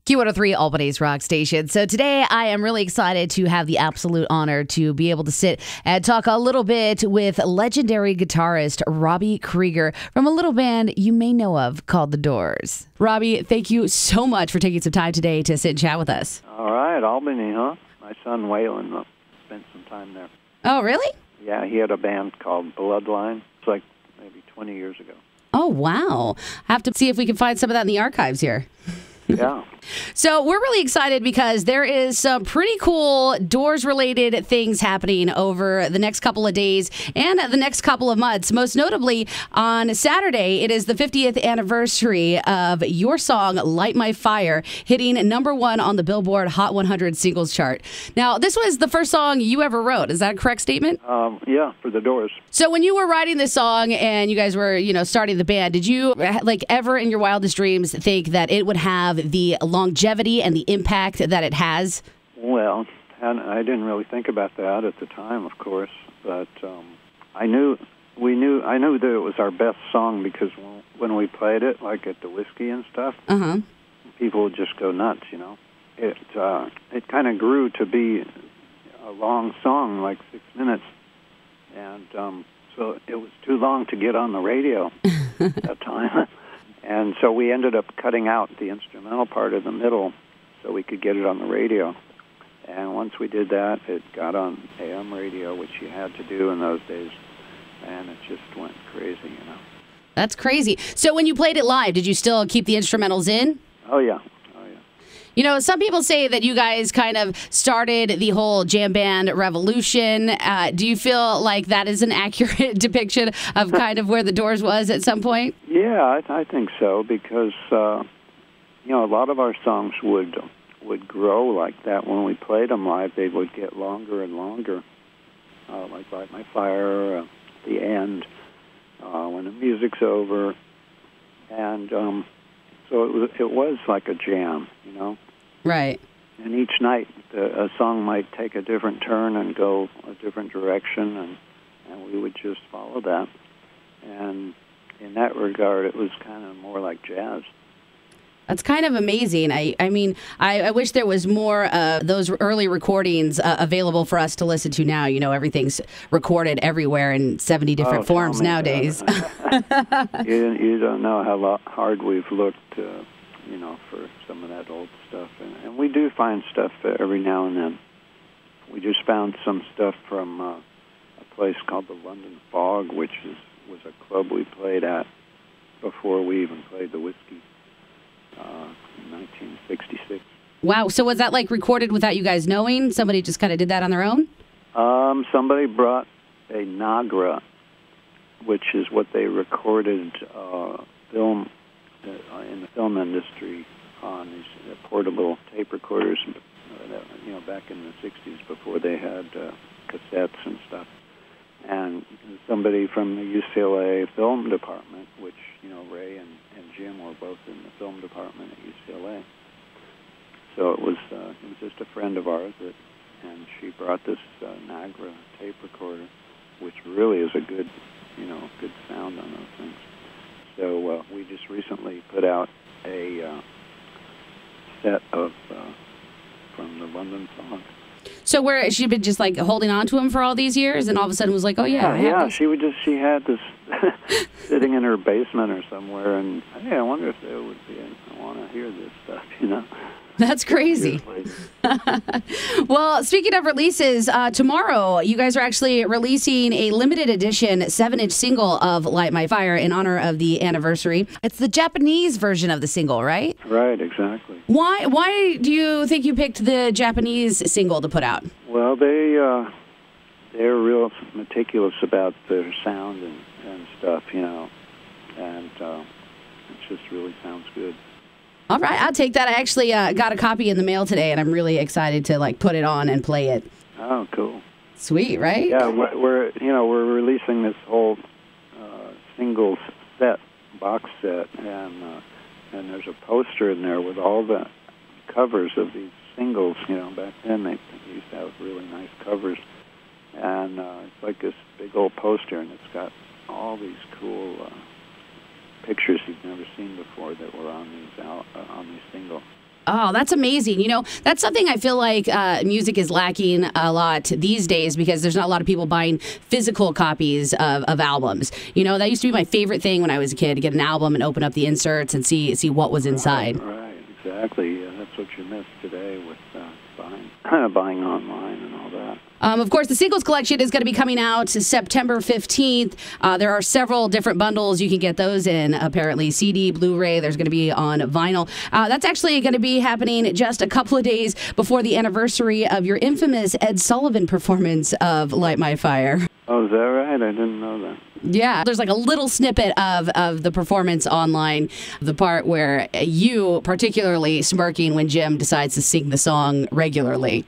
Q103, Albany's rock station. So today I am really excited to have the absolute honor to be able to sit and talk a little bit with legendary guitarist Robby Krieger from a little band you may know of called The Doors. Robby, thank you so much for taking some time today to sit and chat with us. All right, Albany, huh? My son Waylon spent some time there. Oh, really? Yeah, he had a band called Bloodline. It's like maybe 20 years ago. Oh, wow. I have to see if we can find some of that in the archives here. Yeah. So we're really excited because there is some pretty cool Doors-related things happening over the next couple of days and the next couple of months. Most notably, on Saturday, it is the 50th anniversary of your song, Light My Fire, hitting #1 on the Billboard Hot 100 singles chart. Now, this was the first song you ever wrote. Is that a correct statement? Yeah, for The Doors. So when you were writing this song and you guys were, starting the band, did you, ever in your wildest dreams think that it would have the longevity and the impact that it has? Well, and I didn't really think about that at the time, of course, but I knew that it was our best song because when we played it, like at the Whiskey and stuff, people would just go nuts. It kind of grew to be a long song, like 6 minutes, and so it was too long to get on the radio at that time. And so we ended up cutting out the instrumental part of the middle so we could get it on the radio. And once we did that, it got on AM radio, which you had to do in those days, and it just went crazy, That's crazy. So when you played it live, did you still keep the instrumentals in? Oh, yeah. Some people say that you guys kind of started the whole jam band revolution. Do you feel like that is an accurate depiction of kind of where The Doors was at some point? Yeah, I think so, because, a lot of our songs would grow like that. When we played them live, they would get longer and longer, like Light My Fire, the end, when the music's over. And so it was like a jam, Right. And each night, a song might take a different turn and go a different direction, and we would just follow that. And in that regard, it was kind of more like jazz. That's kind of amazing. I wish there was more of those early recordings available for us to listen to now. Everything's recorded everywhere in 70 different forms nowadays. You don't know how hard we've looked, for some of that old stuff. And we do find stuff every now and then. We just found some stuff from a place called the London Fog, which was a club we played at before we even played the Whiskey in 1966. Wow. So was that recorded without you guys knowing? Somebody just kind of did that on their own? Somebody brought a Nagra, which is what they recorded film in the film industry on these portable tape recorders, back in the 60s before they had cassettes and stuff. And somebody from the UCLA film department, which, Ray and Jim were both in the film department at UCLA. So it was just a friend of ours, and she brought this Nagra tape recorder, which really is a good sound on those things. So we just recently put out a set of from the London Fog. So where she'd been just holding on to him for all these years, and all of a sudden was like, oh yeah. She had this sitting in her basement or somewhere, and hey, I wonder if there would be. I want to hear this stuff, That's crazy. Well, speaking of releases, tomorrow you guys are actually releasing a limited edition 7-inch single of Light My Fire in honor of the anniversary. It's the Japanese version of the single, right? Right, exactly. Why do you think you picked the Japanese single to put out? Well, they're real meticulous about their sound and stuff, and it just really sounds good. All right, I'll take that. I actually got a copy in the mail today, and I'm really excited to put it on and play it. Oh, cool! Sweet, right? Yeah, we're releasing this whole single set, box set, and there's a poster in there with all the covers of these singles. Back then they used to have really nice covers, and it's like this big old poster, and it's got all these cool pictures you've never seen before that were on these singles. Oh, that's amazing. You know, that's something I feel like music is lacking a lot these days because there's not a lot of people buying physical copies of albums. You know, that used to be my favorite thing when I was a kid, to get an album and open up the inserts and see what was inside. Right, exactly. That's what you miss today with buying online and all that. Of course, the singles collection is going to be coming out September 15th. There are several different bundles. You can get those in, apparently, CD, Blu-ray. There's going to be on vinyl. That's actually going to be happening just a couple of days before the anniversary of your infamous Ed Sullivan performance of Light My Fire. Oh, is that right? I didn't know that. Yeah, there's like a little snippet of the performance online, the part where you particularly smirking when Jim decides to sing the song regularly.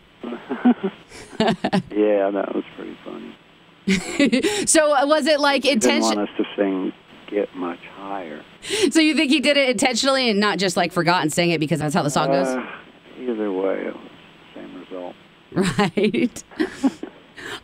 Yeah, that was pretty funny. So was it like intentional? Didn't want us to sing Get Much Higher. So you think he did it intentionally and not just like forgot and sang it because that's how the song goes? Either way, it was the same result. Right.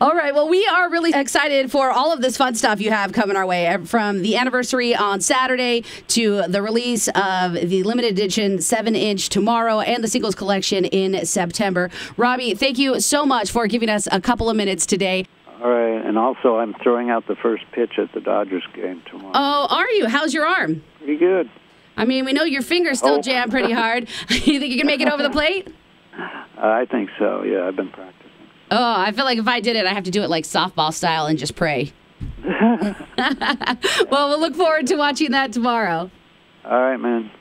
All right. Well, we are really excited for all of this fun stuff you have coming our way, from the anniversary on Saturday to the release of the limited edition 7-inch tomorrow and the singles collection in September. Robby, thank you so much for giving us a couple of minutes today. All right. And also, I'm throwing out the first pitch at the Dodgers game tomorrow. Oh, are you? How's your arm? Pretty good. I mean, we know your finger's still jammed pretty hard. You think you can make it over the plate? I think so. Yeah, I've been practicing. Oh, I feel like if I did it, I have to do it like softball style and just pray. Well, we'll look forward to watching that tomorrow. All right, man.